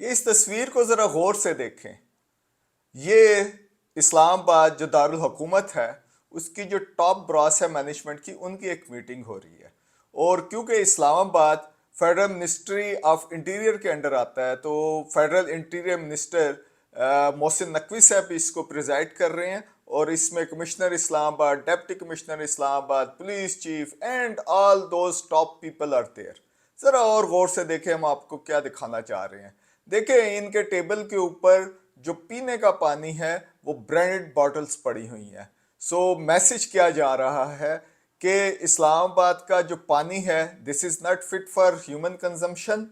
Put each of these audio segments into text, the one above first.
ये इस तस्वीर को ज़रा गौर से देखें। ये इस्लामाबाद जो दारुल हुकूमत है उसकी जो टॉप ब्रास है मैनेजमेंट की, उनकी एक मीटिंग हो रही है। और क्योंकि Islamabad federal ministry of interior के अंडर आता है, तो federal interior minister Mohsin Naqvi साहब इसको प्रिजाइड कर रहे हैं। और इसमें commissioner Islamabad, deputy commissioner Islamabad, police chief and all those top people are there. ज़रा और गौर से देखें हम आपको क्या दिखाना चाह रहे हैं। देखें, इनके टेबल के ऊपर जो पीने का पानी है वो ब्रांडेड बॉटल्स पड़ी हुई हैं। सो मैसेज क्या जा रहा है कि इस्लामाबाद का जो पानी है, this is not fit for human consumption.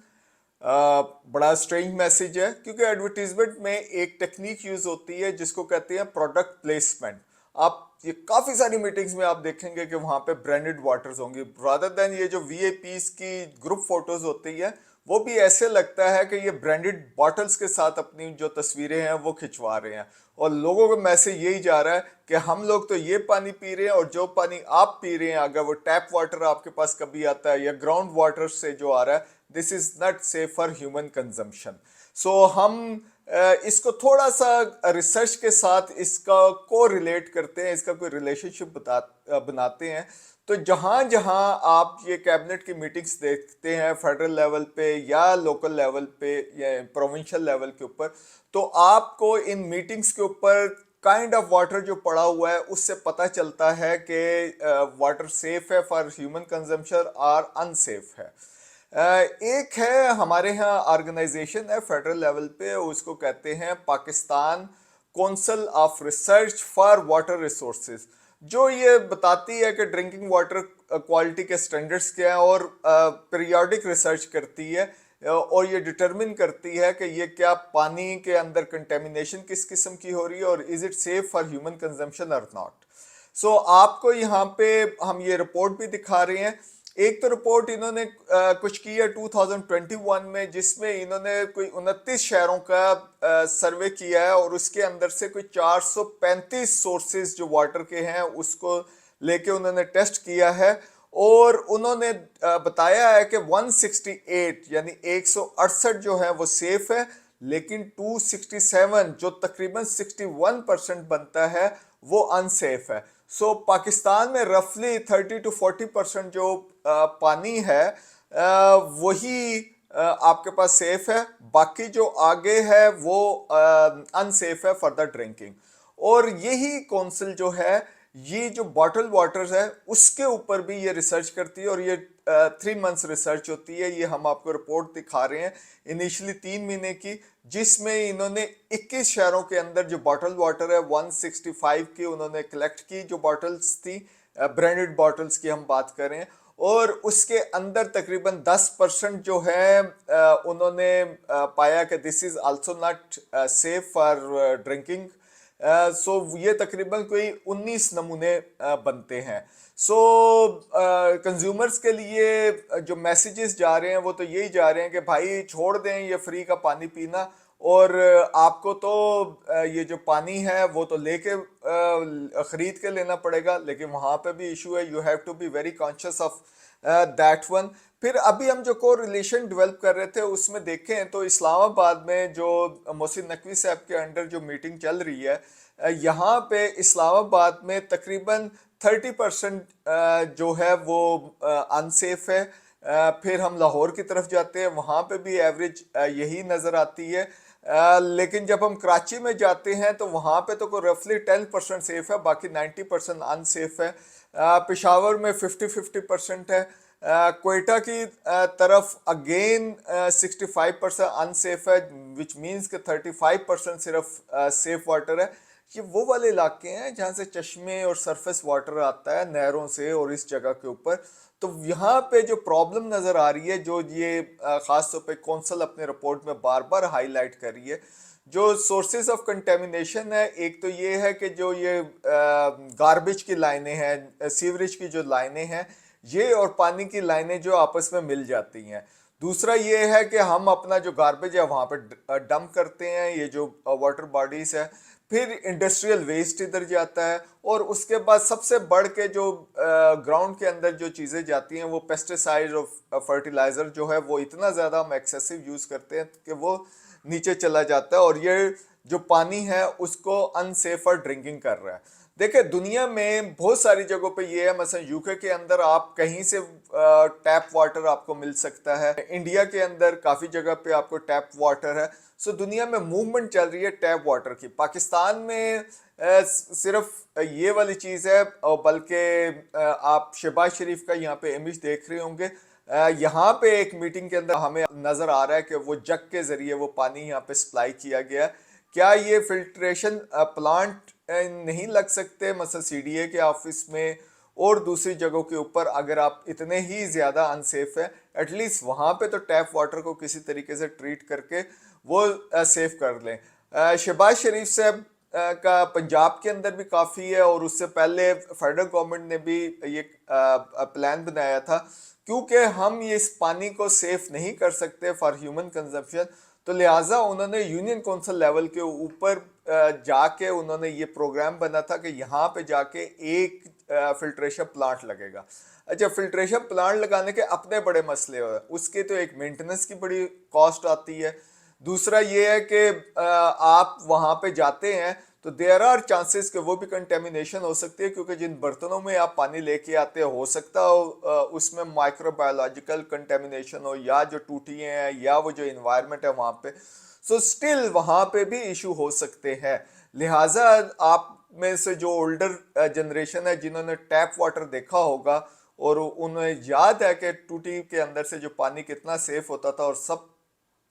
बड़ा स्ट्रेंज मैसेज है, क्योंकि एडवर्टीजमेंट में एक टेक्निक यूज होती है जिसको कहते हैं प्रोडक्ट प्लेसमेंट। आप ये काफ़ी सारी मीटिंग्स में आप देखेंगे कि वहाँ पे ब्रांडेड वाटर्स होंगी, रादर देन ये जो वीआईपीज की ग्रुप फोटोज होती है वो भी ऐसे लगता है कि ये ब्रांडेड बॉटल्स के साथ अपनी जो तस्वीरें हैं वो खिंचवा रहे हैं। और लोगों का मैसेज यही जा रहा है कि हम लोग तो ये पानी पी रहे हैं, और जो पानी आप पी रहे हैं, अगर वो टैप वाटर आपके पास कभी आता है या ग्राउंड वाटर से जो आ रहा है, this is not safe for human consumption. So हम इसको थोड़ा सा रिसर्च के साथ इसका को रिलेट करते हैं, इसका कोई रिलेशनशिप बनाते हैं। तो जहाँ जहाँ आप ये कैबिनेट की मीटिंग्स देखते हैं फेडरल लेवल पे या लोकल लेवल पे या प्रोविंशियल लेवल के ऊपर, तो आपको इन मीटिंग्स के ऊपर काइंड ऑफ वाटर जो पड़ा हुआ है उससे पता चलता है कि वाटर सेफ है फॉर ह्यूमन कंजम्पशन और अनसेफ है। एक है हमारे यहाँ ऑर्गेनाइजेशन है फेडरल लेवल पे, उसको कहते हैं Pakistan council of research for water resources, जो ये बताती है कि ड्रिंकिंग वाटर क्वालिटी के स्टैंडर्ड्स क्या हैं, और पीरियोडिक रिसर्च करती है और ये डिटरमिन करती है कि ये क्या पानी के अंदर कंटेमिनेशन किस किस्म की हो रही है और is it safe for human consumption और नॉट। सो आपको यहाँ पे हम ये रिपोर्ट भी दिखा रहे हैं। एक तो रिपोर्ट इन्होंने कुछ की है 2021 में, जिसमें इन्होंने कोई 29 शहरों का सर्वे किया है, और उसके अंदर से कोई 435 सोर्सेज जो वाटर के हैं उसको लेके उन्होंने टेस्ट किया है। और उन्होंने बताया है कि 168 यानी 168 जो है वो सेफ है, लेकिन 267 जो तकरीबन 61% बनता है वो अनसेफ है। सो पाकिस्तान में रफली 30 to 40% जो पानी है वही आपके पास सेफ है, बाकी जो आगे है वो अनसेफ है फॉर द ड्रिंकिंग। और यही काउंसिल जो है, ये जो बॉटल वाटर्स है उसके ऊपर भी ये रिसर्च करती है, और ये 3 मंथ्स रिसर्च होती है। ये हम आपको रिपोर्ट दिखा रहे हैं इनिशियली 3 महीने की, जिसमें इन्होंने 21 शहरों के अंदर जो बॉटल वाटर है 165 की उन्होंने कलेक्ट की, जो बॉटल्स थी ब्रांडेड बॉटल्स की हम बात करें। और उसके अंदर तकरीबन 10% जो है उन्होंने पाया कि this is also not safe for drinking. So ये तकरीबन कोई 19 नमूने बनते हैं। सो कंज्यूमर्स के लिए जो मैसेजेस जा रहे हैं वो तो यही जा रहे हैं कि भाई छोड़ दें ये फ्री का पानी पीना, और आपको तो ये जो पानी है वो तो लेके ख़रीद के लेना पड़ेगा। लेकिन वहाँ पे भी इशू है, you have to be very conscious of that one. फिर अभी हम जो को रिलेशन डेवलप कर रहे थे उसमें देखें तो इस्लामाबाद में जो मोहसिन नकवी साहब के अंडर जो मीटिंग चल रही है, यहाँ पे इस्लामाबाद में तकरीबन 30% जो है वो अनसेफ है। फिर हम लाहौर की तरफ जाते हैं, वहाँ पे भी एवरेज यही नज़र आती है। लेकिन जब हम कराची में जाते हैं तो वहाँ पे तो कोई रफली 10% सेफ है, बाकी 90% अनसेफ है। पेशावर में 50-50% है। कोयटा की तरफ अगेन 65% अनसेफ है, विच मीन्स कि 35% सिर्फ सेफ वाटर है। ये वो वाले इलाके हैं जहाँ से चश्मे और सरफेस वाटर आता है नहरों से और इस जगह के ऊपर। तो यहाँ पे जो प्रॉब्लम नज़र आ रही है, जो ये ख़ास तौर पे कौंसल अपने रिपोर्ट में बार बार हाईलाइट कर रही है, जो सोर्सेज ऑफ कंटेमिनेशन है, एक तो ये है कि जो ये गार्बेज की लाइनें हैं, सीवरेज की जो लाइनें हैं, ये और पानी की लाइनें जो आपस में मिल जाती हैं। दूसरा ये है कि हम अपना जो गार्बेज है वहाँ पे डंप करते हैं, ये जो वाटर बॉडीज है। फिर इंडस्ट्रियल वेस्ट इधर जाता है, और उसके बाद सबसे बढ़ के जो ग्राउंड के अंदर जो चीज़ें जाती हैं वो पेस्टिसाइड और फर्टिलाइज़र जो है वो इतना ज़्यादा हम एक्सेसिव यूज़ करते हैं कि वो नीचे चला जाता है, और ये जो पानी है उसको अनसेफ फॉर ड्रिंकिंग कर रहा है। देखिए दुनिया में बहुत सारी जगहों पे ये है, मसलन यूके के अंदर आप कहीं से टैप वाटर आपको मिल सकता है, इंडिया के अंदर काफ़ी जगह पे आपको टैप वाटर है। सो दुनिया में मूवमेंट चल रही है टैप वाटर की। पाकिस्तान में सिर्फ ये वाली चीज़ है, और बल्कि आप शहबाज शरीफ का यहाँ पे इमेज देख रहे होंगे। यहाँ पे एक मीटिंग के अंदर हमें नज़र आ रहा है कि वो जग के ज़रिए वो पानी यहाँ पे सप्लाई किया गया है। क्या ये फिल्ट्रेशन प्लांट नहीं लग सकते मतलब सीडीए के ऑफिस में और दूसरी जगहों के ऊपर, अगर आप इतने ही ज़्यादा अनसेफ है एटलीस्ट वहाँ पे तो टैप वाटर को किसी तरीके से ट्रीट करके वो सेफ कर लें। शहबाज शरीफ साहब का पंजाब के अंदर भी काफ़ी है, और उससे पहले फेडरल गवर्नमेंट ने भी ये प्लान बनाया था, क्योंकि हम ये इस पानी को सेफ नहीं कर सकते फॉर ह्यूमन कंजप्शन, तो लिहाजा उन्होंने यूनियन काउंसिल लेवल के ऊपर जाके उन्होंने ये प्रोग्राम बना था कि यहाँ पे जाके एक फिल्ट्रेशन प्लांट लगेगा। अच्छा, फिल्ट्रेशन प्लांट लगाने के अपने बड़े मसले हो, उसके तो एक मेंटेनेंस की बड़ी कॉस्ट आती है। दूसरा ये है कि आप वहाँ पे जाते हैं तो देयर आर चांसेस कि वो भी कंटेमिनेशन हो सकती है, क्योंकि जिन बर्तनों में आप पानी लेके आते हो सकता हो उसमें माइक्रोबायोलॉजिकल कंटेमिनेशन हो, या जो टूटियाँ हैं या वो जो इन्वायरमेंट है वहाँ पे, सो स्टिल वहाँ पे भी इशू हो सकते हैं। लिहाजा आप में से जो ओल्डर जनरेशन है जिन्होंने टैप वाटर देखा होगा और उन्हें याद है कि टूटी के अंदर से जो पानी कितना सेफ होता था और सब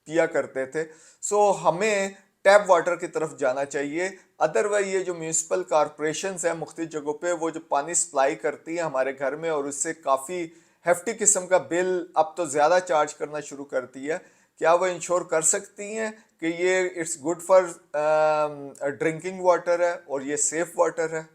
पिया करते थे, सो हमें टैप वाटर की तरफ जाना चाहिए। अदरवाइज ये जो म्यूनिसिपल कॉरपोरेशंस हैं मुख्तलिफ जगहों पे वो जो पानी सप्लाई करती है हमारे घर में, और उससे काफ़ी हेफ्टी किस्म का बिल अब तो ज़्यादा चार्ज करना शुरू करती है, क्या वो इंश्योर कर सकती हैं कि ये it's good for drinking water है और ये सेफ वाटर है?